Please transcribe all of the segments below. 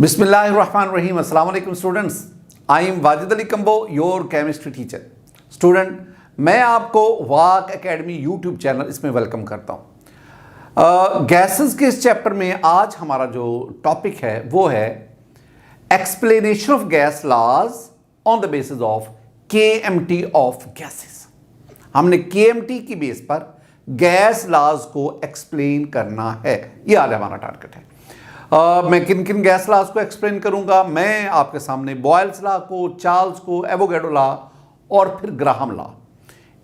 Bismillahirrahmanirrahim. Assalamu alaikum students. I am Wajid Ali Kambo, your chemistry teacher. Student, मैं आपको वाक academy YouTube channel इसमें welcome करता हूँ। Gases के इस चैप्टर में आज हमारा जो टॉपिक है वो है explanation of gas laws on the basis of KMT of gases. हमने केएमटी की बेस पर गैस लॉज को एक्सप्लेन करना है, ये आज हमारा टारगेट है। मैं किन किन गैस लॉज को एक्सप्लेन करूंगा। मैं आपके सामने बॉयल्स लॉ को, चार्ल्स को, एवोगैड्रो लॉ और फिर ग्राहम लॉ,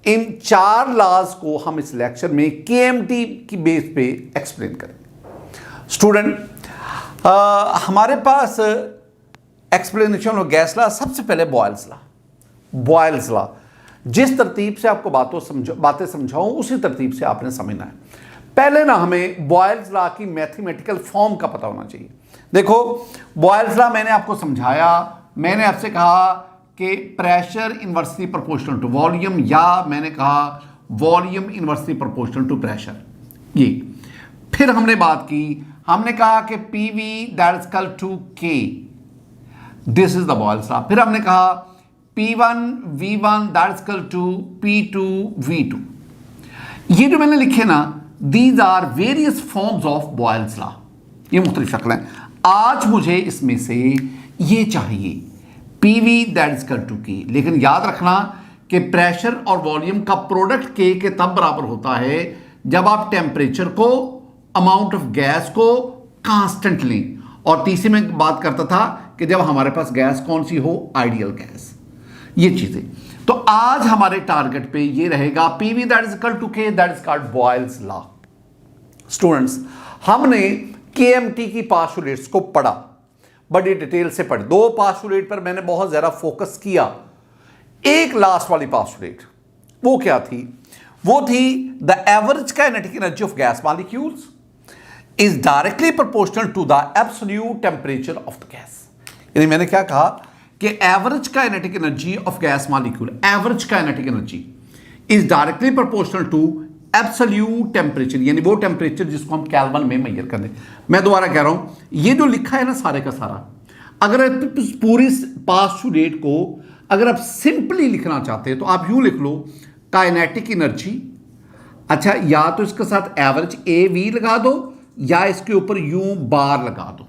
इन चार लॉज को हम इस लेक्चर में केएमटी की बेस पे एक्सप्लेन करेंगे। स्टूडेंट, हमारे पास एक्सप्लेनेशन ऑफ गैस लॉ, सबसे पहले बॉयल्स लॉ जिस तरतीब से आपको बातें समझाऊं उसी तरतीब से आपने समझना है। पहले ना हमें बॉयल्स लॉ की मैथमेटिकल फॉर्म का पता होना चाहिए। देखो, बॉयल्स लॉ मैंने आपको समझाया, मैंने आपसे कहा कि pressure inversely proportional to volume, या मैंने कहा volume inversely proportional to pressure. ये फिर हमने बात की, हमने कहा कि PV that is equal to k, this is the Boyle's law. फिर हमने कहा P1 V1 that is equal to P2 V2। ये जो मैंने लिखे ना, these are various forms of Boyle's law, ये मुख्तलिफ शक्ल हैं। आज मुझे इसमें से ये चाहिए PV that is equal to K, लेकिन याद रखना कि प्रेशर और वॉल्यूम का प्रोडक्ट K के तब बराबर होता है जब आप टेम्परेचर को, अमाउंट ऑफ गैस को कांस्टेंट लें। और तीसरी में बात करता था कि जब हमारे पास गैस कौन सी हो, आइडियल गैस। ये चीजें तो आज हमारे टारगेट पे ये रहेगा, PV that is equal to K, that is called Boyle's law. Students, हमने KMT की पास्टुलेट्स को पढ़ा, बड़ी डिटेल से पढ़े। दो पास्टुलेट पर मैंने बहुत ज्यादा फोकस किया। एक लास्ट वाली पास्टुलेट वो क्या थी? वो थी the average kinetic energy of gas molecules is directly proportional to the absolute temperature of the gas. यानी मैंने क्या कहा कि average kinetic energy of gas molecule, average kinetic energy is directly proportional to absolute temperature, यानी वो temperature जिसको हम kelvin में मेजर कर दें। मैं दोबारा कह रहा हूं, ये जो लिखा है ना सारे का सारा, अगर आप इस पूरी पास्टुलेट को अगर आप सिंपली लिखना चाहते हैं तो आप यूं लिख लो, काइनेटिक एनर्जी, अच्छा या तो इसके साथ एवरेज AV लगा दो या इसके ऊपर यूं बार लगा दो।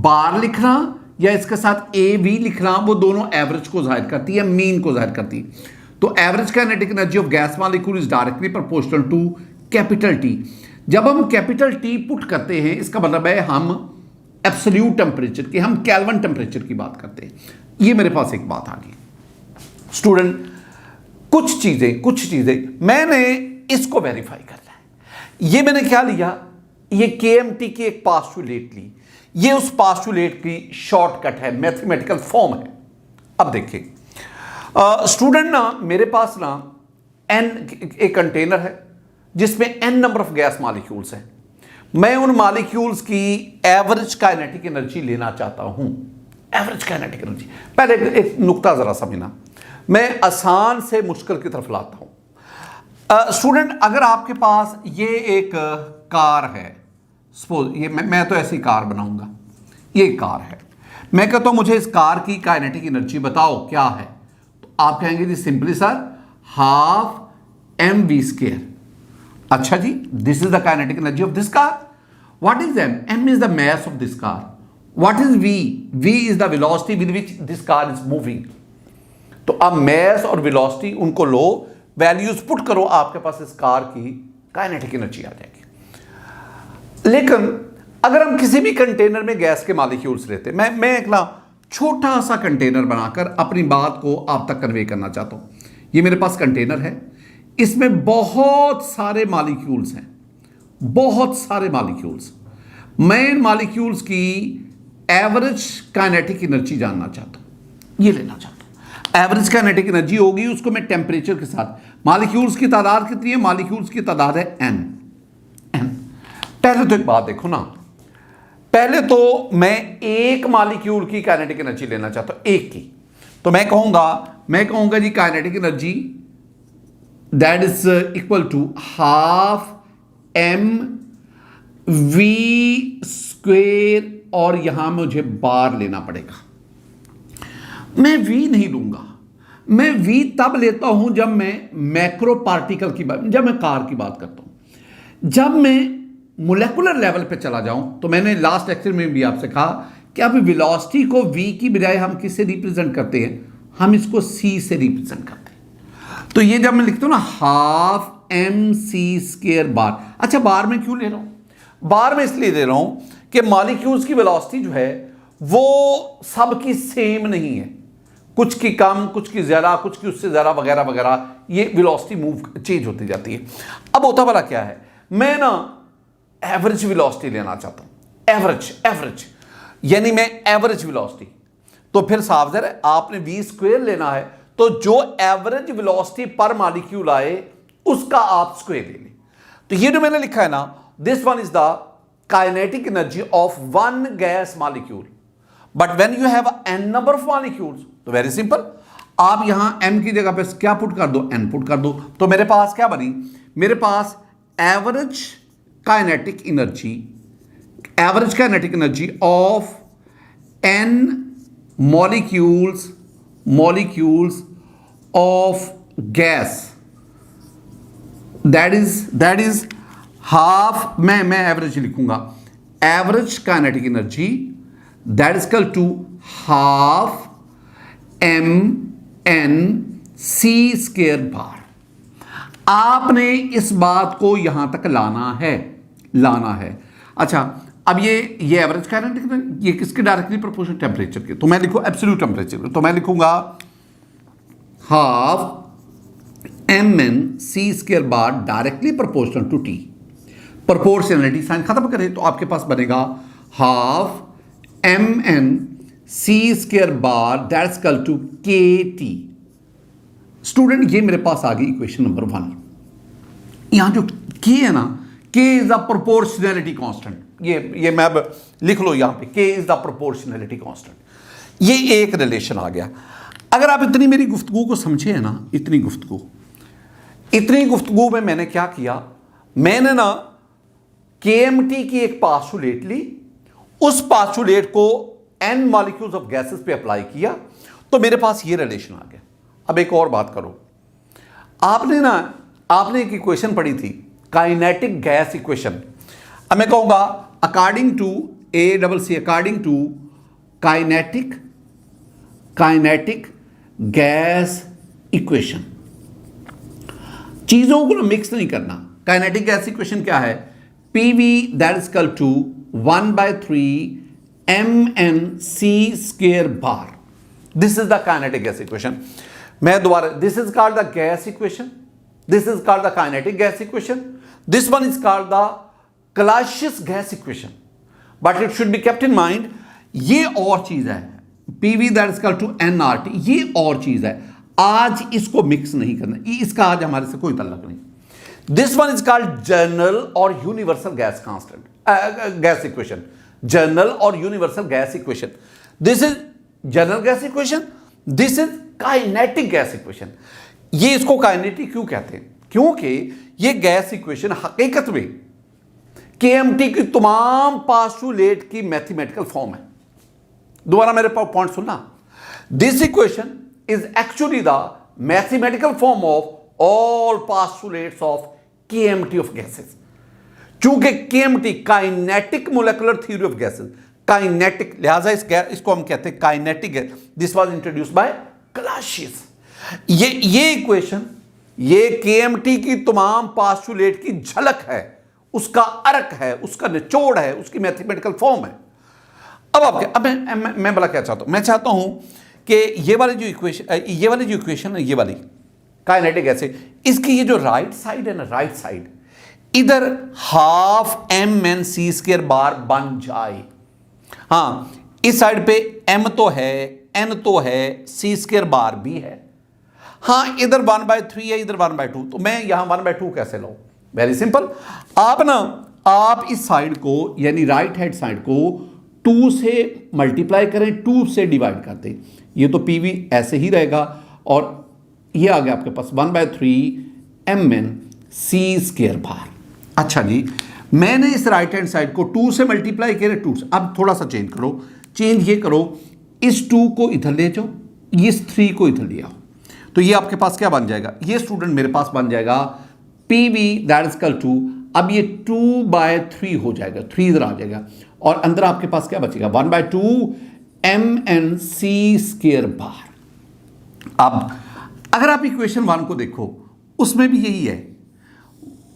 बार लिखना या इसके साथ AV लिखना, वो दोनों एवरेज को जाहिर करती है, मीन को जाहिर करती है। तो average kinetic energy of gas molecule is directly proportional to capital T। जब हम कैपिटल T पुट करते हैं, इसका मतलब है हम एब्सोल्यूट टेम्परेचर की, हम केल्विन टेम्परेचर की बात करते हैं। ये मेरे पास एक बात आ गई। स्टूडेंट, कुछ चीजें मैंने इसको वेरीफाई करना है। ये मैंने क्या लिया, ये KMT की एक पास्टुलेट ली, ये उस पास्टुलेट की शॉर्टकट है, मैथमेटिकल फॉर्म है। अब देखिए स्टूडेंट, ना मेरे पास ना N एक कंटेनर है जिसमें N number of gas molecules हैं। मैं उन मॉलिक्यूल्स की एवरेज काइनेटिक एनर्जी लेना चाहता हूं। एवरेज काइनेटिक एनर्जी, पहले एक नुक्ता जरा समझना, मैं आसान से मुश्किल की तरफ लाता हूं। स्टूडेंट, अगर आपके पास ये एक कार है, सपोज ये मैं तो ऐसी कार बनाऊंगा, ये कार है, मैं कहता हूं मुझे इस कार की काइनेटिक एनर्जी बताओ क्या है, तो आप कहेंगे जी सिंपली सर हाफ mv²। अच्छा जी, this is the kinetic energy of this car. What is m? m is the mass of this car. What is v? v is the velocity with which this car is moving. तो अब मास और velocity उनको लो, values put करो, आपके पास इस car की kinetic energy आ जाएगी। लेकिन अगर हम किसी भी कंटेनर में गैस के मॉलिक्यूल्स लेते, मैं एक ना छोटा सा कंटेनर बनाकर अपनी बात को आप तक कन्वे करना चाहता हूं। ये मेरे पास कंटेनर है, इसमें बहुत सारे मॉलिक्यूल्स हैं, बहुत सारे मॉलिक्यूल्स। मैं इन मॉलिक्यूल्स की एवरेज काइनेटिक एनर्जी जानना चाहता हूं, ये लेना चाहता हूं। एवरेज काइनेटिक एनर्जी होगी, उसको मैं टेम्परेचर के साथ, मॉलिक्यूल्स की तादाद कितनी है, मॉलिक्यूल्स की तादाद है n। पहले तो एक बात देखो ना, पहले तो मैं एक मॉलिक्यूल की काइनेटिक एनर्जी लेना चाहता हूं, एक की। तो मैं कहूंगा जी kinetic energy that is equal to half m v square और यहां मुझे बार लेना पड़ेगा। मैं वी नहीं लूंगा, मैं वी तब लेता हूं जब मैं मैक्रो पार्टिकल की बात, जब मैं कार की बात करता हूं। जब मैं मोलेकुलर लेवल पे चला जाऊं तो मैंने लास्ट लेक्चर में भी आपसे कहा कि अब वेलोसिटी को वी की बजाय हम किससे रिप्रेजेंट करते हैं, हम इसको सी से रिप्रेजेंट करते हैं। तो ये जब मैं लिखता हूं ना half m c square bar, अच्छा बार में क्यों ले रहा हूं, बार में इसलिए ले रहा हूं कि मॉलिक्यूल्स की वेलोसिटी जो है वो सबकी सेम नहीं है, कुछ की कम, कुछ की ज्यादा, कुछ की उससे ज्यादा, वगैरह वगैरह, ये वेलोसिटी मूव चेंज होती जाती है। अब होता वाला क्या है, मैं ना एवरेज वेलोसिटी लेना चाहता हूं, एवरेज यानी मैं एवरेज वेलोसिटी, तो फिर साफ ज़ाहिर है आपने वी स्क्वायर लेना है, तो जो एवरेज वेलोसिटी पर मॉलिक्यूल आए उसका आप स्क्वायर ले लें। तो ये जो मैंने लिखा है ना, this one is the kinetic energy of one gas molecule, but when you have an number of molecules, तो वेरी सिंपल, आप यहां m की जगह पे क्या पुट कर दो, n पुट कर दो, तो मेरे पास क्या बनी, मेरे पास average kinetic energy of n molecules of gas, that is half, मैं एवरेज लिखूंगा, average kinetic energy that is equal to half m n c square bar. आपने इस बात को यहां तक लाना है। अच्छा, अब ये एवरेज काइनेटिक, ये किसके डायरेक्टली प्रोपोर्शनल, टेम्परेचर के, तो मैं लिखूं एब्सोल्यूट टेम्परेचर, तो मैं लिखूंगा half m n c square bar directly proportional to T. Proportionality sign खत्म करें तो आपके पास बनेगा half m n c square bar that's equal to k T. Student, ये मेरे पास आ गई इक्वेशन नंबर 1। यहां जो के है ना, के इज द प्रोपोर्शनैलिटी कांस्टेंट, ये मैं अब लिख लो यहां पे, के इज द प्रोपोर्शनैलिटी कांस्टेंट। ये एक रिलेशन आ गया। अगर आप इतनी मेरी गुफ्तगू को समझे है ना, इतनी गुफ्तगू में मैंने क्या किया, मैंने ना केएमटी की एक पास्टुलेट ली, उस पास्टुलेट को एन मॉलिक्यूल्स ऑफ गैसेस पे अप्लाई किया, तो मेरे पास ये रिलेशन आ गया। अब एक और बात करो, आपने एक इक्वेशन पढ़ी थी, काइनेटिक गैस इक्वेशन। अब मैं कहूंगा according to according to kinetic gas equation, चीजों को मिक्स नहीं करना। काइनेटिक गैस इक्वेशन क्या है, PV that is equal to 1/3 MnC square bar. This is the kinetic gas equation. मैं दोबारा, this is called the gas equation, this is called the kinetic gas equation, this one is called the Clausius gas equation, but it should be kept in mind, ये और चीज है, PV that is equal to nRT, ये और चीज है। आज इसको मिक्स नहीं करना, इसका आज हमारे से कोई तल्लक नहीं। This one is called general और universal gas constant gas equation, general और universal gas equation. This is general gas equation, this is kinetic gas equation. ये इसको काइनेटिक क्यों कहते हैं, क्योंकि ये गैस इक्वेशन हकीकत में केएमटी की तमाम पास्टुलेट की मैथमेटिकल फॉर्म है। दोबारा मेरे पॉइंट सुनना, this equation is actually the mathematical form of all postulates of KMT of gases। चूंकि KMT kinetic molecular theory of gases, kinetic, लिहाजा इसको हम कहते हैं kinetic gas. This was introduced by Clausius. ये इक्वेशन, ये KMT की तमाम पास्टुलेट की झलक है, उसका अर्क है, उसका निचोड़ है, उसकी मैथमेटिकल फॉर्म है। अब मैं भला क्या चाहता हूं, मैं चाहता हूं कि ये वाली जो इक्वेशन है, ये वाली काइनेटिक गैस है, इसकी ये जो राइट साइड है ना, राइट साइड, इधर हाफ MnC स्क्वायर बार बन जाए। हाँ, इस साइड पे m तो है, n तो है, C स्क्वायर बार भी है। हाँ, इधर 1/3 है, इधर 1/2, तो मैं यहां 1/2 कैसे लाऊं? वेरी सिंपल, आप इस साइड को यानी राइट हैंड साइड को 2 से मल्टीप्लाई करें, 2 से डिवाइड कर दें, ये तो PV ऐसे ही रहेगा, और ये आ गया आपके पास 1/3 MnC स्क्वायर बार। अच्छा जी, मैंने इस राइट हैंड साइड को 2 से मल्टीप्लाई किया, 2 से। अब थोड़ा सा चेंज करो, चेंज ये करो, इस 2 को इधर ले जाओ, इस 3 को इधर ले आओ, तो ये आपके पास क्या बन जाएगा, ये स्टूडेंट मेरे पास बन जाएगा PV that is equal to, अब ये 2/3 हो जाएगा, 3 इधर आ जाएगा, और अंदर आपके पास क्या बचेगा, 1/2 MNc² बार। अब अगर आप इक्वेशन 1 को देखो, उसमें भी यही है,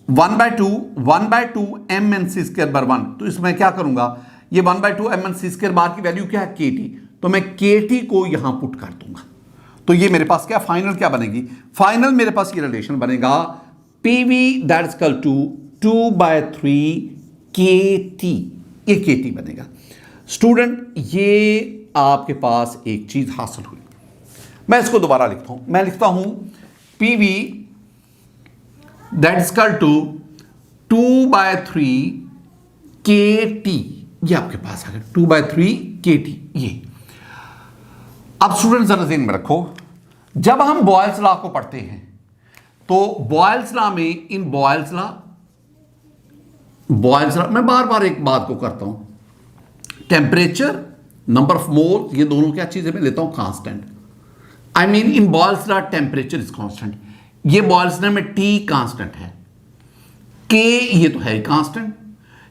1/2 MNc² बार 1, तो इसमें क्या करूंगा, ये 1/2 MNc² बार की वैल्यू क्या है, KT, तो मैं KT को यहां पुट कर दूंगा, तो ये मेरे पास क्या फाइनल क्या बनेगी, फाइनल मेरे पास ये रिलेशन बनेगा PV that is equal to 2/3 KT, ये KT बनेगा। स्टूडेंट ये आपके पास एक चीज हासिल हुई, मैं इसको दोबारा लिखता हूं, मैं लिखता हूं PV that is equal to 2/3 KT, ये आपके पास आ गया 2/3 KT। ये अब स्टूडेंट जरा ध्यान में रखो, जब हम बॉयल्स लॉ को पढ़ते हैं तो बॉयल्स लॉ में, इन बॉयल्स लॉ मैं बार बार एक बात को करता हूं, टेम्परेचर, नंबर ऑफ मोल, ये दोनों क्या चीजें मैं लेता हूं constant. I mean in Boyle's law temperature is constant, ये बॉयल्स लॉ में T कांस्टेंट है, K ये तो है कांस्टेंट,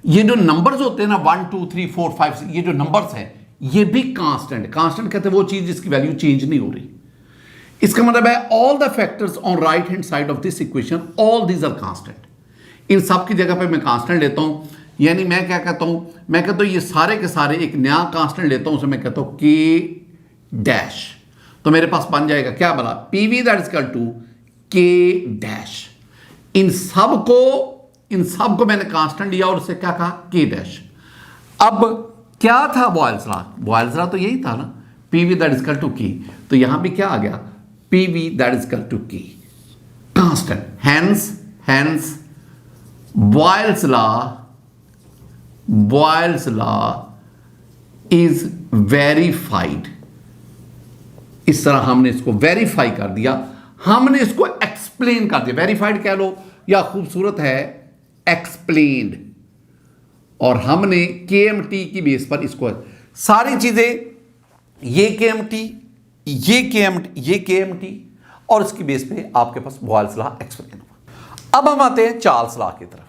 ये जो नंबर्स होते हैं ना 1 2 3 4 5 6, ये जो नंबर्स हैं ये भी कांस्टेंट है। कांस्टेंट कहते हैं वो चीज जिसकी वैल्यू चेंज नहीं हो रही। इसका मतलब है all the factors on right hand side of this equation, all these are constant. इन सब की जगह पे मैं कांस्टेंट लेता हूं, यानी मैं क्या कहता हूं, मैं कहता हूं ये सारे के सारे एक नया कांस्टेंट लेता हूं, उसे मैं कहता हूं K', तो मेरे पास बन जाएगा क्या बना, PV that is equal to K'। इन सब को मैंने कांस्टेंट लिया और उससे क्या कहा, K'। अब क्या था बॉयल्स लॉ, बॉयल्स लॉ तो यही था ना, PV that is equal to K, तो यहां भी क्या आ गया, PV that is equal to K constant, hence Boyle's law is verified. इस तरह हमने इसको वेरीफाई कर दिया, हमने इसको एक्सप्लेन कर दिया, वेरीफाइड कह लो या खूबसूरत है एक्सप्लेन्ड, और हमने KMT की बेस पर इसको सारी चीजें, ये KMT और इसकी बेस पे आपके पास बॉयल्स लॉ एक्सप्लेन हुआ। अब हम आते हैं चार्ल्स लॉ की तरफ।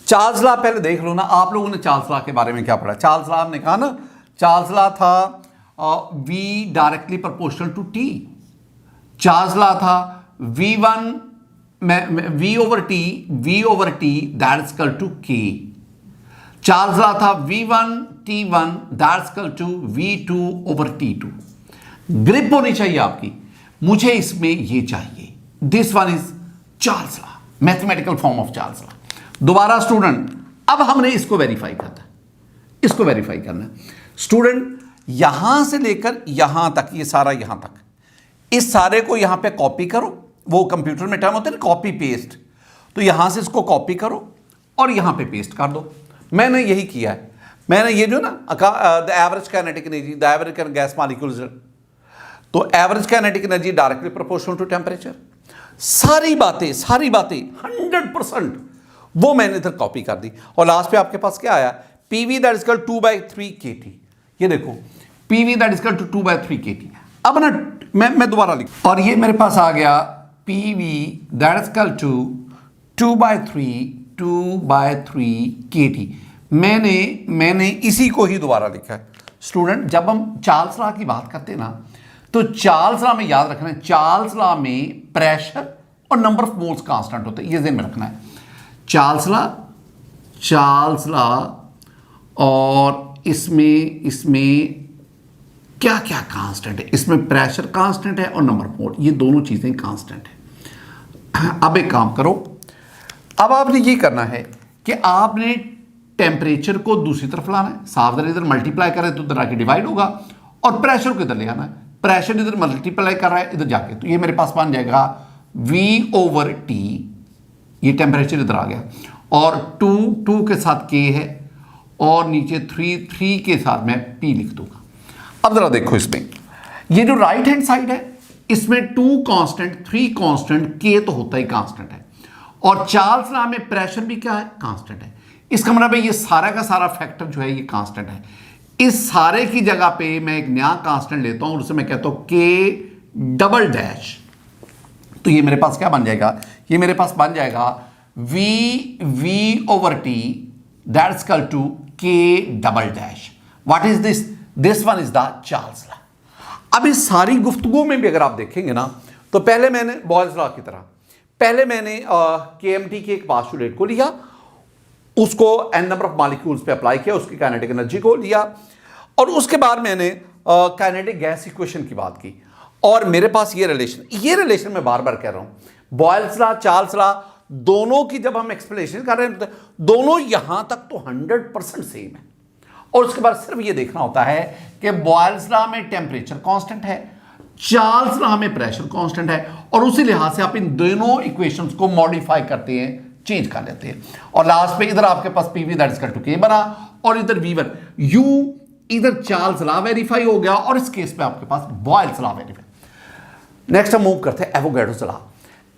चार्ल्स लॉ पहले देख लो ना, आप लोगों ने चार्ल्स लॉ के बारे में क्या पढ़ा, चार्ल्स लॉ हमने कहा ना, चार्ल्स लॉ था V directly proportional to T, Charles law था V over T that is equal to K, Charles law था V1 T1 that is equal to V2 over T2। Grip होनी चाहिए आपकी, मुझे इसमें ये चाहिए, this one is Charles law, mathematical form of Charles law. दोबारा स्टूडेंट, अब हमने इसको वेरीफाई करना है, स्टूडेंट यहां से लेकर यहां तक, ये सारा यहां तक, इस सारे को यहां पे कॉपी करो, वो कंप्यूटर में टर्म होते हैं ना कॉपी पेस्ट, तो यहां से इसको कॉपी करो और यहां पे पेस्ट कर दो। मैंने यही किया है, मैंने ये जो ना the average kinetic energy, the average gas molecules, तो average kinetic energy directly proportional to temperature, सारी बातें 100% वो मैंने इधर कॉपी कर दी, और लास्ट पे आपके पास क्या आया, PV that is equal 2/3 KT। ये देखो PV that is equal to 2/3 KT। अब ना मैं दोबारा लिख, और ये मेरे पास आ गया PV that is equal to 2/3 KT। मैंने इसी को ही दोबारा लिखा है। स्टूडेंट जब हम चार्ल्स लॉ की बात करते हैं ना, तो चार्ल्स लॉ में याद रखना है, चार्ल्स लॉ में प्रेशर और नंबर ऑफ मोल्स कांस्टेंट होते हैं, ये ध्यान में रखना है। चार्ल्स लॉ और इसमें क्या क्या कांस्टेंट है, इसमें प्रेशर कांस्टेंट है और नंबर ऑफ मोल, ये दोनों चीजें कांस्टेंट है। अब एक काम करो, अब आपने ये करना है कि आपने टेम्परेचर को दूसरी तरफ लाना है, सावधान इधर मल्टीप्लाई करें तो इधर आके डिवाइड होगा, और प्रेशर को इधर ले आना है, प्रेशर इधर मल्टीप्लाई कर रहा है इधर जाके, तो ये मेरे पास बन जाएगा V/T, ये टेम्परेचर इधर आ गया, और 2 के साथ K है, और नीचे 3 के साथ मैं P लिख दूंगा। अब जरा देखो, इसमें ये जो राइट हैंड साइड है इसमें 2 कांस्टेंट 3 कांस्टेंट K तो होता ही कांस्टेंट है, और चार्ल्स लॉ में प्रेशर भी क्या है, कांस्टेंट है। इसका मतलब है ये सारा का सारा फैक्टर जो है ये कांस्टेंट है। इस सारे की जगह पे मैं एक नया कांस्टेंट लेता हूं और उसे मैं कहता हूं के डबल डैश। तो ये मेरे पास क्या बन जाएगा, ये मेरे पास बन जाएगा v/t दैट्स इक्वल टू के double dash. What is this, this one is the Charles law. अब इस सारी गुफ्तगू में भी अगर आप देखेंगे ना, तो पहले मैंने बॉयल्स लॉ की तरह पहले मैंने KMT के एक पास्टुलेट को लिया, उसको n नंबर ऑफ मॉलिक्यूल्स पे अप्लाई किया, उसकी काइनेटिक एनर्जी को लिया, और उसके बाद मैंने काइनेटिक गैस इक्वेशन की बात की, और मेरे पास ये रिलेशन मैं बार बार कह रहा हूं, बॉयल्स लॉ, चार्ल्स लॉ, दोनों की जब हम एक्सप्लेनेशन कर रहे हैं तो दोनों यहां तक तो 100% सेम है। और उसके बाद सिर्फ ये देखना होता है कि बॉयल्स लॉ में टेम्परेचर कांस्टेंट है, चार्ल्स लॉ में प्रेशर कांस्टेंट है, और उसी लिहाज से आप इन दोनों इक्वेशंस को मॉडिफाई करते हैं, चेंज कर लेते हैं, और लास्ट पे इधर आपके पास PV that is equal to K बना, और इधर V1 U, इधर चार्ल्स लॉ वेरीफाई हो गया, और इस केस पे आपके पास बॉयल्स लॉ वेरीफाई। नेक्स्ट हम मूव करते हैं एवोगैड्रोस लॉ।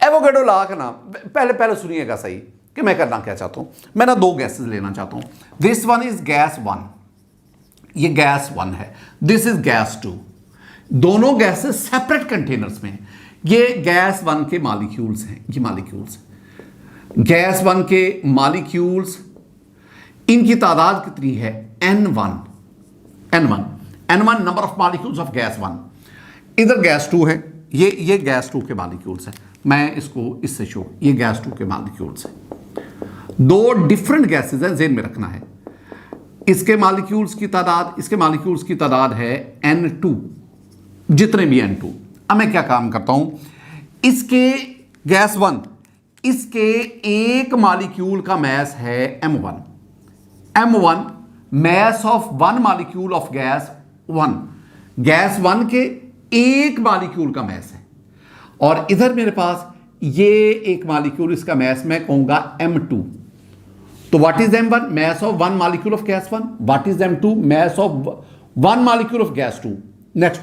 एवोगैड्रो लॉ का नाम पहले सुनिएगा सही कि मैं करना क्या चाहता हूं। मैं ना दो गैसेस लेना चाहता हूं, दिस वन इज गैस 1, ये गैस 1 है, दिस इज गैस 2। दोनों गैसेस सेपरेट कंटेनर्स में हैं। ये गैस 1 के मॉलिक्यूल्स हैं, ये मॉलिक्यूल्स गैस 1 के मॉलिक्यूल्स, इनकी तादाद कितनी है, N1 number of molecules of gas 1। इधर गैस 2 है, ये गैस 2 के मॉलिक्यूल्स हैं, मैं इसको इससे शो, ये गैस 2 के मॉलिक्यूल्स हैं। दो डिफरेंट गैसेस हैं, ज़हन में रखना है। इसके मॉलिक्यूल्स की तादाद है N2, जितने भी N2। अब मैं क्या काम करता हूं, इसके गैस 1, इसके एक मॉलिक्यूल का मैस है M1 mass of one molecule of gas 1 के एक मॉलिक्यूल का मैस है, और इधर मेरे पास ये एक मॉलिक्यूल, इसका मैस मैं कहूंगा M2। तो what is M1, mass of one molecule of gas 1, what is M2, mass of one molecule of gas 2। Next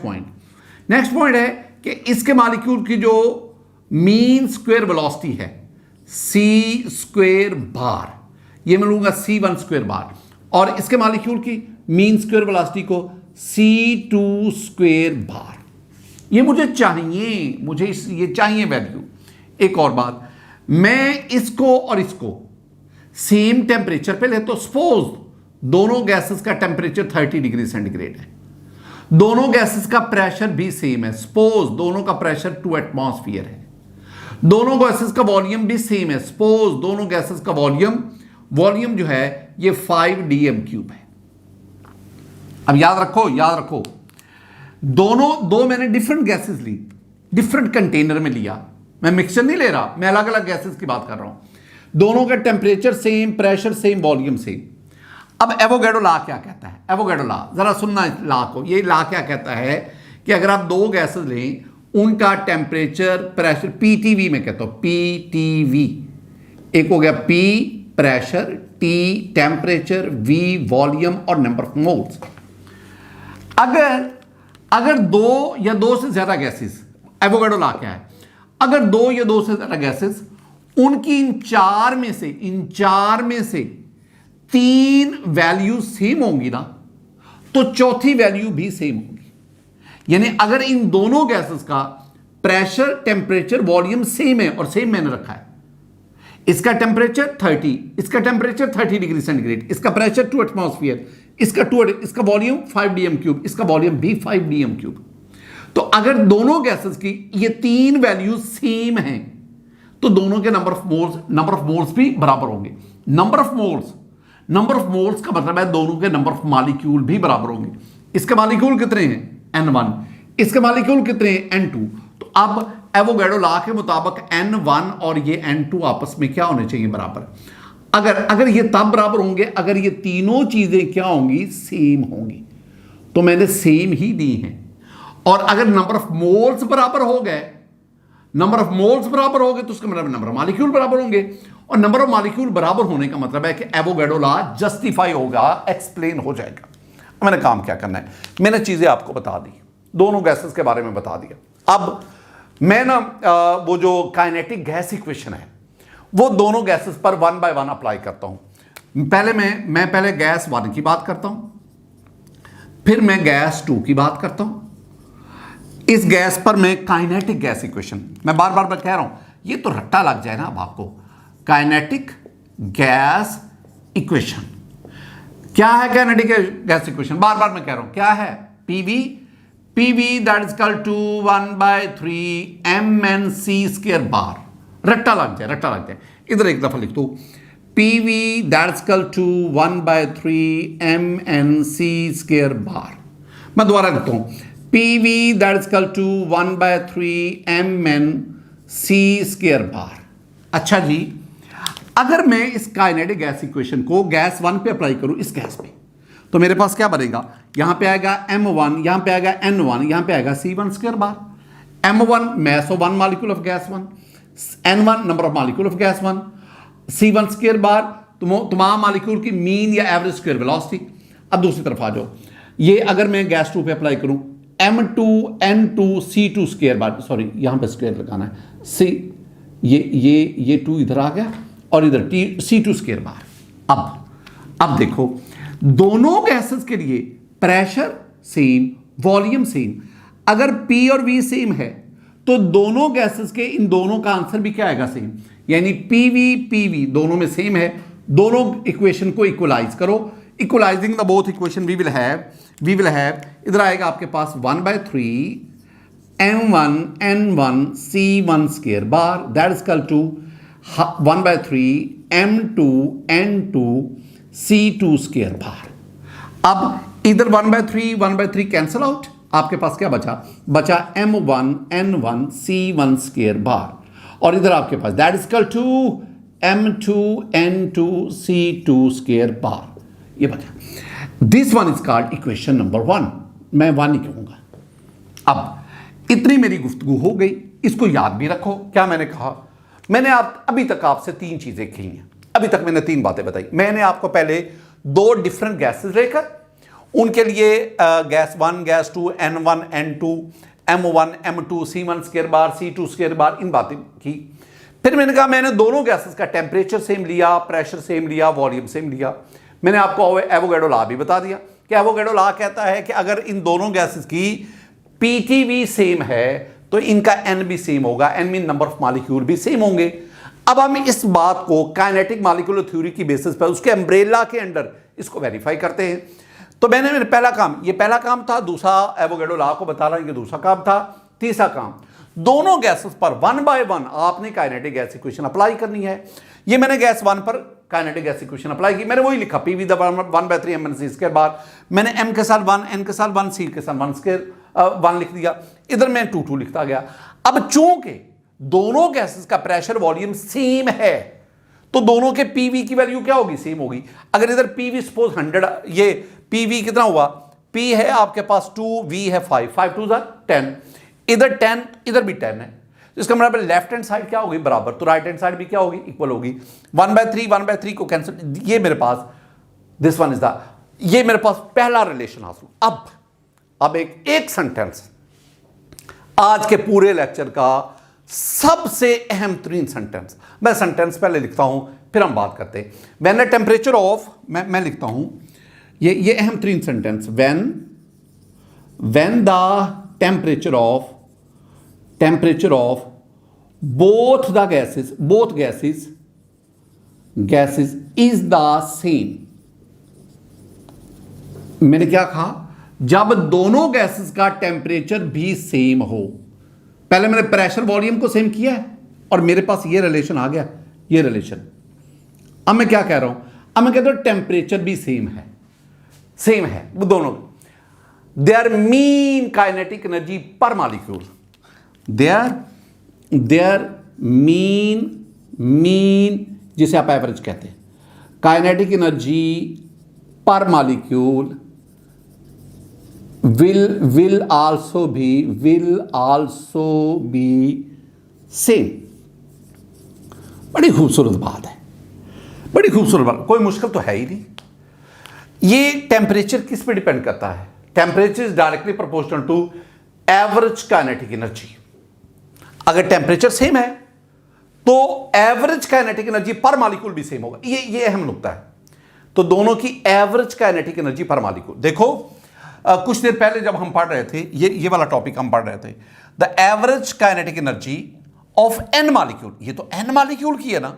point है कि इसके मॉलिक्यूल की जो मीन स्क्वायर वेलोसिटी है c² बार, ये मैं लूंगा c1² बार, और इसके मॉलिक्यूल की मीन स्क्वायर वेलोसिटी को c2² बार। ये मुझे चाहिए वैल्यू। एक और बात, मैं इसको और इसको सेम टेम्परेचर पे ले, तो सपोज दोनों गैसेस का टेम्परेचर 30 डिग्री सेंटीग्रेड है, दोनों गैसेस का प्रेशर भी सेम है, सपोज दोनों का प्रेशर 2 एटमॉस्फेयर है, दोनों गैसेस का वॉल्यूम भी सेम है, सपोज दोनों गैसेस का वॉल्यूम जो है ये 5 dm³ है। अब याद रखो दो मैंने डिफरेंट गैसेस ली, डिफरेंट कंटेनर में लिया, मैं मिक्सचर नहीं ले रहा, मैं अलग अलग गैसेस की बात कर रहा हूं। दोनों का temperature same, pressure same, volume same. अब एवोगैड्रो लॉ क्या कहता है, एवोगैड्रो लॉ जरा सुनना लॉ को। ये लॉ क्या कहता है कि अगर आप दो गैसेस लें, उनका टेम्परेचर, प्रेशर, PTV में कहता हूं, PTV, एक हो गया P pressure, T temperature, V volume, और नंबर ऑफ मोल्स। अगर दो या दो से ज्यादा गैसेस, एवोगैड्रो लॉ क्या है, अगर दो या दो से ज्यादा गैसेस, उनकी इन चार में से 3 वैल्यू सेम होंगी ना, तो चौथी वैल्यू भी सेम होगी। यानी अगर इन दोनों गैसेस का प्रेशर, टेम्परेचर, वॉल्यूम सेम है, और सेम मैंने रखा है, इसका टेम्परेचर 30, इसका टेम्परेचर 30 डिग्री सेंटीग्रेड, इसका प्रेशर 2 एटमॉस्फेयर, इसका वॉल्यूम 5 dm³, इसका वॉल्यूम भी 5 dm³। तो अगर दोनों गैसेस की ये 3 वैल्यू सेम हैं, तो दोनों के नंबर ऑफ मोल्स भी बराबर होंगे। नंबर ऑफ मोल्स का मतलब है दोनों के नंबर ऑफ मॉलिक्यूल भी बराबर होंगे। इसके मॉलिक्यूल कितने हैं, N1, इसके मॉलिक्यूल कितने हैं, N2। तो अब एवोगैड्रो लॉ के मुताबिक N1 और ये N2 आपस में क्या होने चाहिए, बराबर। अगर ये तब बराबर होंगे अगर ये तीनों चीजें क्या होंगी, सेम होंगी। तो मैंने सेम ही दी हैं। और अगर नंबर ऑफ मोल्स बराबर हो गए, तो उसका मतलब नंबर ऑफ मॉलिक्यूल बराबर होंगे, और नंबर ऑफ मॉलिक्यूल बराबर होने का मतलब है कि एवोगैड्रो लॉ जस्टिफाई होगा, एक्सप्लेन हो जाएगा। मैंने काम क्या करना है, मैंने चीजें आपको बता दी, दोनों गैसेस के बारे में बता दिया। अब मैं वो जो काइनेटिक गैस इक्वेशन है वो दोनों गैसेस पर वन बाय वन अप्लाई करता हूं। पहले मैं पहले गैस 1 की बात करता हूं, फिर मैं गैस 2 की बात करता हूं। इस गैस पर मैं काइनेटिक गैस इक्वेशन, मैं बार बार कह रहा हूं, ये तो रट्टा लग जाए ना अब आपको। काइनेटिक गैस इक्वेशन क्या है? काइनेटिक गैस इक्वेशन बार बार मैं कह रहा हूं क्या है? PV that is equal to 1/3 mnc² bar. रट्टा लग जाए। इधर एक दफा लिख दो, PV that is equal to 1/3 mnc² bar. मैं दोबारा लिखता हूं, PV that is equal to 1/3 mnc² bar. अच्छा जी, अगर मैं इस काइनेटिक गैस इक्वेशन को गैस 1 पे अप्लाई करूं, इस गैस पे, तो मेरे पास क्या बनेगा? यहां पे आएगा m1, यहां पे आएगा n1, यहां पे आएगा c1² bar. m1 mass of 1 molecule of gas 1, n1 number of molecule of gas 1, c1² बार तमाम मॉलिक्यूल की मीन या एवरेज स्क्वायर वेलोसिटी। अब दूसरी तरफ आ जाओ, ये अगर मैं गैस 2 पे अप्लाई करूं, m2 n2 c2² बार, सॉरी यहां पे स्क्वायर लगाना है, c ये 2 इधर आ गया और इधर c2² बार। अब देखो, दोनों गैसेस के लिए प्रेशर सेम, वॉल्यूम सेम। अगर P और V सेम है तो दोनों गैसेस के इन दोनों का आंसर भी क्या आएगा? सेम। यानी PV दोनों में सेम है। दोनों इक्वेशन को इक्वलाइज करो। Equalising the both equation we will have इधर आएगा आपके पास 1/3 m1 n1 c1² bar that is equal to 1/3 m2 n2 c2² bar. अब इधर 1/3 कैंसल आउट, आपके पास क्या बचा m1 n1 c1² बार, और इधर आपके पास that is equal to m2 n2 c2² bar. ये बचा। This one is called equation number 1। मैं 1 ही कहूंगा। अब इतनी मेरी गुफ्तगू हो गई, इसको याद भी रखो। क्या मैंने कहा? मैंने अभी तक आपसे 3 चीजें कही हैं। अभी तक मैंने 3 बातें बताई। मैंने आपको पहले 2 डिफरेंट गैसेस लेकर उनके लिए gas 1 gas 2 n1 n2 m1 m2 c1² बार c2² बार इन बातें की। फिर मैंने कहा मैंने दोनों गैसेस का टेम्परेचर सेम लिया, प्रेशर सेम लिया, वॉल्यूम सेम लिया। मैंने आपको एवोगैड्रो लॉ भी बता दिया कि एवोगैड्रो लॉ कहता है कि अगर इन दोनों गैसेस की पीटीवी सेम है तो इनका एन भी सेम होगा, n mean number of molecule भी सेम होंगे। अब हम इस बात को काइनेटिक मॉलिक्यूलर थ्योरी की बेसिस पर उसके अम्ब्रेला के अंडर इसको वेरीफाई करते हैं। तो मेरे पहला काम था, दूसरा एवोगैड्रो लॉ को बता रहा हूं, ये दूसरा काम था। तीसरा काम, दोनों गैसेस पर 1 बाय 1 आपने काइनेटिक गैस इक्वेशन अप्लाई करनी है। ये मैंने गैस 1 पर काइनेटिक गैस इक्वेशन अप्लाई की। मैंने वही लिखा पीवी 1/3 mnc² बार। मैंने m के साथ 1, n के साथ 1, c के साथ 1 लिख दिया। इधर मैं 2 लिखता गया। अब चूंकि दोनों गैसेस का प्रेशर वॉल्यूम सेम है तो दोनों के पीवी की वैल्यू क्या होगी? सेम होगी। अगर इधर पीवी सपोज 100, ये पीवी कितना हुआ? पी है आपके पास 2, वी है 5, 5 2 10, इधर 10 इधर भी 10 है। इसका मतलब लेफ्ट हैंड साइड क्या होगी? बराबर। तो राइट हैंड साइड भी क्या होगी? इक्वल होगी। 1/3 को कैंसिल, ये मेरे पास दिस वन इज द, ये मेरे पास पहला रिलेशन हासिल। अब एक सेंटेंस आज के पूरे लेक्चर का सबसे अहम तरीन सेंटेंस। मैं सेंटेंस पहले लिखता हूं फिर हम बात करते हैं। व्हेन द टेम्परेचर ऑफ, मैं लिखता हूं ये अहम तरीन sentence, when the temperature of both gases is the same। मैंने क्या कहा? जब दोनों गैसेस का टेम्परेचर भी सेम हो। पहले मैंने प्रेशर वॉल्यूम को सेम किया है और मेरे पास ये रिलेशन आ गया, ये रिलेशन। अब मैं क्या कह रहा हूं? अब मैं कहता हूं टेम्परेचर भी सेम है वो दोनों। There mean kinetic energy per molecule, there mean जिसे आप एवरेज कहते हैं, kinetic energy per molecule will also be same। बड़ी खूबसूरत बात है, बड़ी खूबसूरत बात, कोई मुश्किल तो है ही नहीं। ये टेम्परेचर किस पे डिपेंड करता है? Temperature is directly proportional to average kinetic energy. अगर टेम्परेचर सेम है तो average kinetic energy per molecule भी सेम होगा। ये अहम नुकता है। तो दोनों की average kinetic energy per molecule देखो, कुछ देर पहले जब हम पढ़ रहे थे ये वाला टॉपिक हम पढ़ रहे थे, the average kinetic energy of n molecule. ये तो एन मॉलिक्यूल की है ना,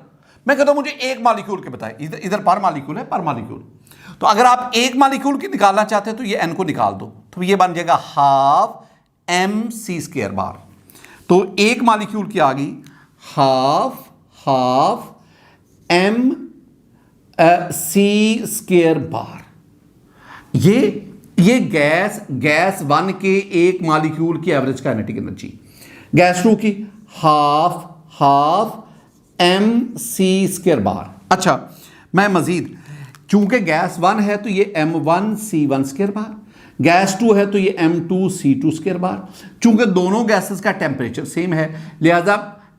मैं कहता हूं मुझे एक मॉलिक्यूल के बताए, इधर पर मॉलिक्यूल है, पर मॉलिक्यूल। तो अगर आप एक मॉलिक्यूल की निकालना चाहते हैं तो ये एन को निकाल दो, तो ये बन जाएगा half m c square bar. तो एक मॉलिक्यूल की आ गई half m c square bar. ये गैस वन के एक मॉलिक्यूल की average kinetic energy, gas two की half m c square bar. अच्छा, मैं मजीद, चूंकि गैस वन है तो ये M1C1 square bar, gas to है तो ये M2C2 स्क्वायर बार। चूंकि दोनों गैसेस का टेम्परेचर सेम है, लिहाजा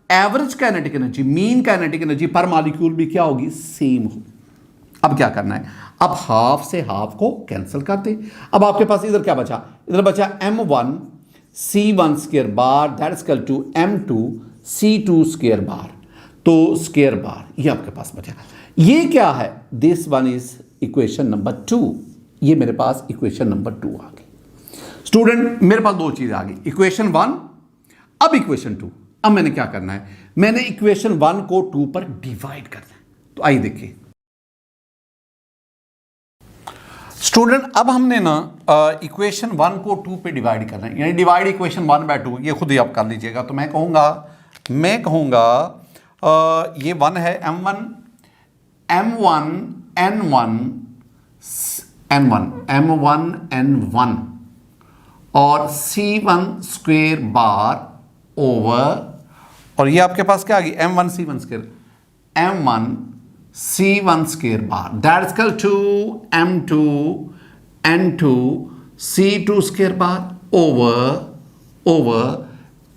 average kinetic energy, mean kinetic energy per molecule भी क्या होगी, सेम होगी। अब क्या करना है, अब हाफ से हाफ को कैंसिल कर दे। अब आपके पास इधर क्या बचा, इधर बचा M1C1 square bar that is equal to M2C2 square bar. तो स्क्वायर बार ये आपके पास बचा। ये क्या है, this one is equation number 2। ये मेरे पास इक्वेशन नंबर 2 आ गई। स्टूडेंट, मेरे पास दो चीजें आ गई, इक्वेशन 1, अब इक्वेशन 2। अब मैंने क्या करना है, मैंने इक्वेशन 1 को 2 पर डिवाइड करना है। तो आइए देखिए स्टूडेंट, अब हमने ना इक्वेशन 1 को 2 पे डिवाइड करना है, यानी डिवाइड इक्वेशन 1 बाय 2। ये खुद ही आप कर लीजिएगा। तो मैं कहूंगा ये 1 है, M1 N1 और C1 स्क्वायर बार ओवर, और ये आपके पास क्या आ गई, M1C1 square bar that is equal to M2 N2 C2 square bar over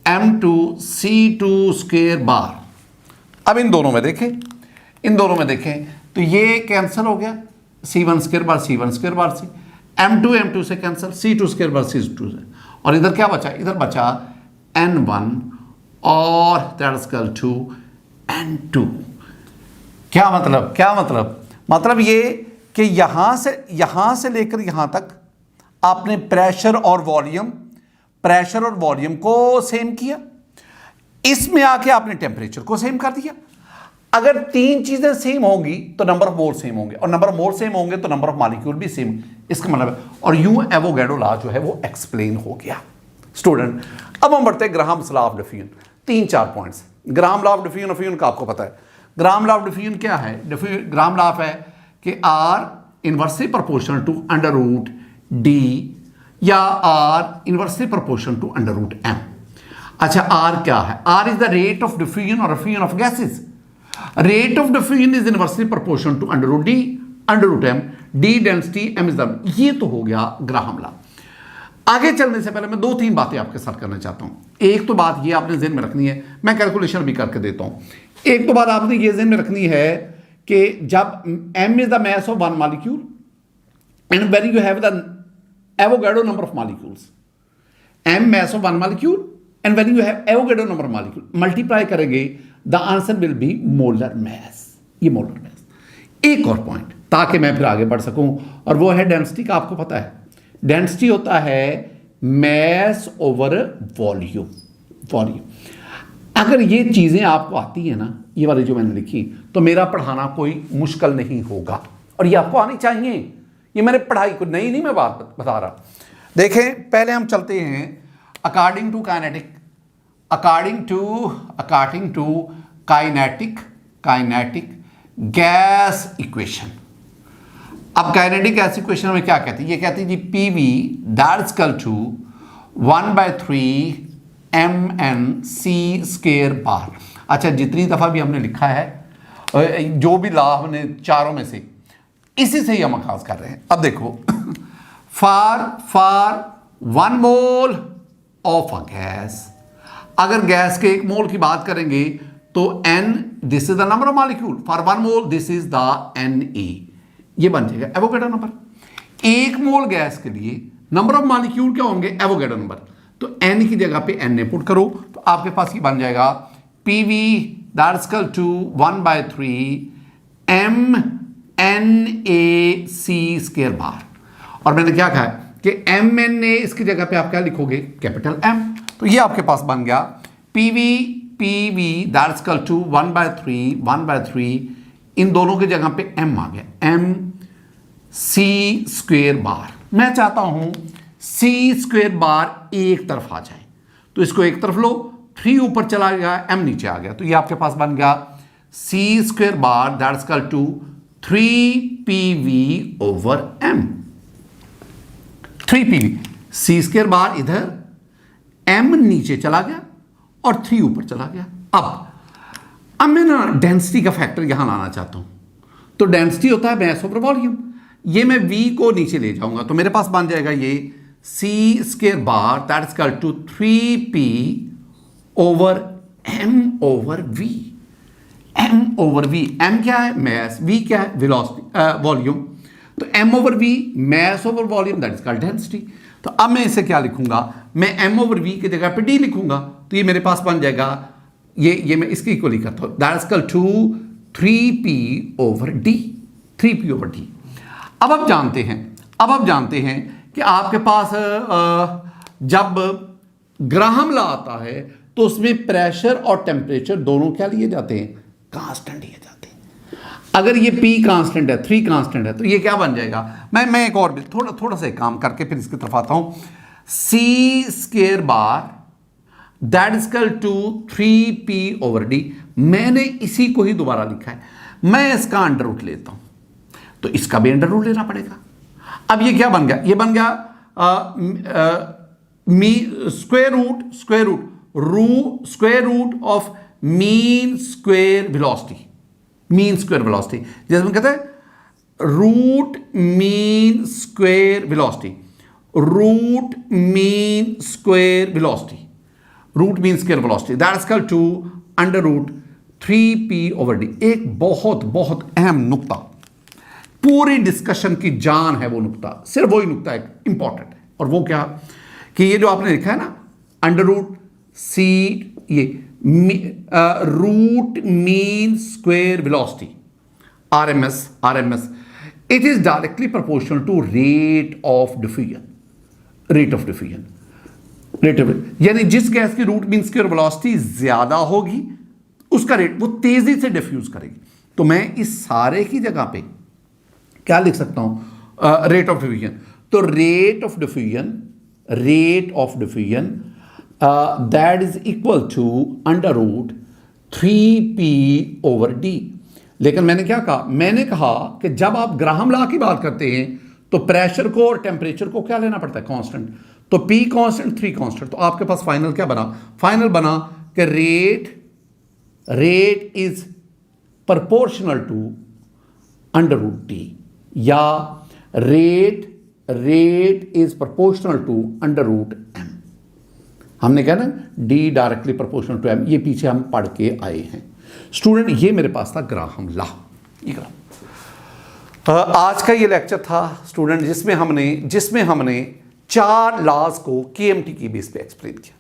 M2 C2 square bar. अब इन दोनों में देखें तो ये कैंसिल हो गया, C1 स्क्वायर बार से, M2 से कैंसिल, C2 स्क्वायर बार C2 से, और इधर क्या बचा, इधर बचा N1 और that is equal to N2। क्या मतलब ये कि यहां से लेकर यहां तक आपने प्रेशर और वॉल्यूम को सेम किया, इसमें आके आपने टेम्परेचर को सेम कर दिया। अगर तीन चीजें सेम होंगी तो नंबर ऑफ मोल सेम होंगे, और नंबर ऑफ मोल सेम होंगे तो नंबर ऑफ मॉलिक्यूल भी सेम। इसका मतलब है, और यूं एवोगैड्रो लॉ जो है वो एक्सप्लेन हो गया। स्टूडेंट, अब हम बढ़ते हैं Graham's law of diffusion. 3-4 points. Graham law of diffusion का आपको पता है। ग्राहम लॉ ऑफ डिफ्यूजन क्या है, ग्राहम लॉ है कि R inversely proportional to under root D या R inversely proportional to under root M। अच्छा, R क्या है, R is the rate of diffusion और diffusion of gases. Rate of diffusion is inversely proportional to under root D under root M, D density, M is the, ये तो हो गया Graham law. आगे चलने से पहले मैं 2-3 बातें आपके साथ करना चाहता हूं। एक तो बात ये आपने ज़हन में रखनी है, मैं कैलकुलेशन भी करके देता हूं। एक तो बात आपने ये ज़हन में रखनी है कि जब M is the mass of one molecule and when you have the Avogadro number of molecules, M mass of one molecule and when you have Avogadro number of molecule multiply करेंगे the answer will be molar mass। ये molar mass। एक और point ताकि मैं फिर आगे बढ़ सकूं, और वो है डेंसिटी का। आपको पता है डेंसिटी होता है mass over वॉल्यूम। अगर ये चीजें आपको आती है ना, ये वाली जो मैंने लिखी, तो मेरा पढ़ाना कोई मुश्किल नहीं होगा, और ये आपको आनी चाहिए। ये मैंने पढ़ाई को नहीं मैं बात बता रहा। देखें, पहले हम चलते हैं according to kinetic gas equation. अब काइनेटिक गैस इक्वेशन में क्या कहती है, ये कहती है जी PV that is equal to 1/3 MnC square bar. अच्छा, जितनी दफा भी हमने लिखा है, जो भी लॉ हमने चारों में से, इसी से ही हम आगाज कर रहे हैं। अब देखो, for 1 mole of a gas, अगर गैस के 1 मोल की बात करेंगे तो N this is the number of molecule, for 1 mole this is the Na। ये बन जाएगा एवोगैड्रो नंबर। 1 मोल गैस के लिए नंबर ऑफ मॉलिक्यूल क्या होंगे, एवोगैड्रो नंबर। तो N की जगह पे Na पुट करो तो आपके पास ये बन जाएगा PV that is equal to 1/3 MNAC square bar. और मैंने क्या कहा है कि MNA इसकी जगह पे आप क्या लिखोगे, कैपिटल M। तो ये आपके पास बन गया PV that is equal to 1/3 इन दोनों की जगह पे M आ गया, MC स्क्वायर बार। मैं चाहता हूं C स्क्वायर बार एक तरफ आ जाए, तो इसको एक तरफ लो, 3 ऊपर चला गया, M नीचे आ गया, तो ये आपके पास बन गया C square bar that is equal to 3PV/M। 3PV, C square bar इधर, M नीचे चला गया और 3 ऊपर चला गया। अब मैं ना डेंसिटी का फैक्टर यहां लाना चाहता हूं, तो डेंसिटी होता है मास ओवर वॉल्यूम। ये मैं V को नीचे ले जाऊंगा तो मेरे पास बन जाएगा ये C square bar that is equal to 3P/M/V। M/V, M क्या है, मास, V क्या है, वेलोसिटी, वॉल्यूम। तो M/V mass over volume that is called density. तो अब मैं इसे क्या लिखूंगा, मैं M/V की जगह पे D लिखूंगा, तो ये मेरे पास बन जाएगा, ये मैं इसके इक्वली करता हूं, that is equal to 3P/D। 3P/D। अब आप जानते हैं कि आपके पास जब ग्राहम लॉ आता है तो उसमें प्रेशर और टेम्परेचर दोनों क्या लिए जाते हैं, कांस्टेंट लिए जाते हैं। अगर ये P कांस्टेंट है, 3 कांस्टेंट है, तो ये क्या बन जाएगा, मैं एक और भी थोड़ा सा काम करके फिर इसकी तरफ आता हूं। C square bar that is equal to 3P/D। मैंने इसी को ही दोबारा लिखा है, मैं इसका अंडर रूट लेता हूं, तो इसका भी अंडर रूट लेना पड़ेगा। अब ये क्या बन गया, ये बन गया square root of mean square velocity. Mean square velocity जैसे हम कहते हैं root mean square velocity, root mean square velocity that is equal to under root 3P/D। एक बहुत बहुत अहम नुक्ता, पूरी डिस्कशन की जान है वो नुक्ता, सिर्फ वही नुक्ता एक इंपॉर्टेंट है, और वो क्या कि ये जो आपने लिखा है ना अंडर रूट C, ये root mean square velocity RMS, it is directly proportional to rate of diffusion. यानी जिस गैस की रूट मीन स्क्वायर वेलोसिटी ज्यादा होगी उसका रेट वो तेजी से डिफ्यूज करेगी। तो मैं इस सारे की जगह पे क्या लिख सकता हूं, रेट ऑफ डिफ्यूजन। तो rate of diffusion that is equal to under root 3P/D। लेकिन मैंने क्या कहा, मैंने कहा कि जब आप ग्राहम लॉ की बात करते हैं तो प्रेशर को और टेम्परेचर को क्या लेना पड़ता है, कांस्टेंट। तो P कांस्टेंट, 3 कांस्टेंट, तो आपके पास फाइनल क्या बना, फाइनल बना कि rate is proportional to under root D, या rate is proportional to under root M। हमने कहा ना D directly proportional to M, ये पीछे हम पढ़ के आए हैं स्टूडेंट। ये मेरे पास था ग्राहम लॉ। आज का ये लेक्चर था स्टूडेंट जिसमें हमने 4 लॉज को KMT की बेस पे एक्सप्लेन किया।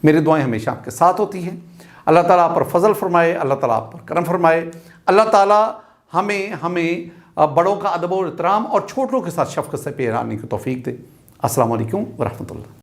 मेरी दुआएं हमेशा आपके साथ होती हैं। अल्लाह ताला आप पर फजल फरमाए, अल्लाह ताला आप पर करम फरमाए, अल्लाह ताला हमें बड़ों का अदब और एहतराम और छोटों के साथ शफ़क़त से पेश आने की तौफीक दे। अस्सलाम वालेकुम व रहमतुल्लाह।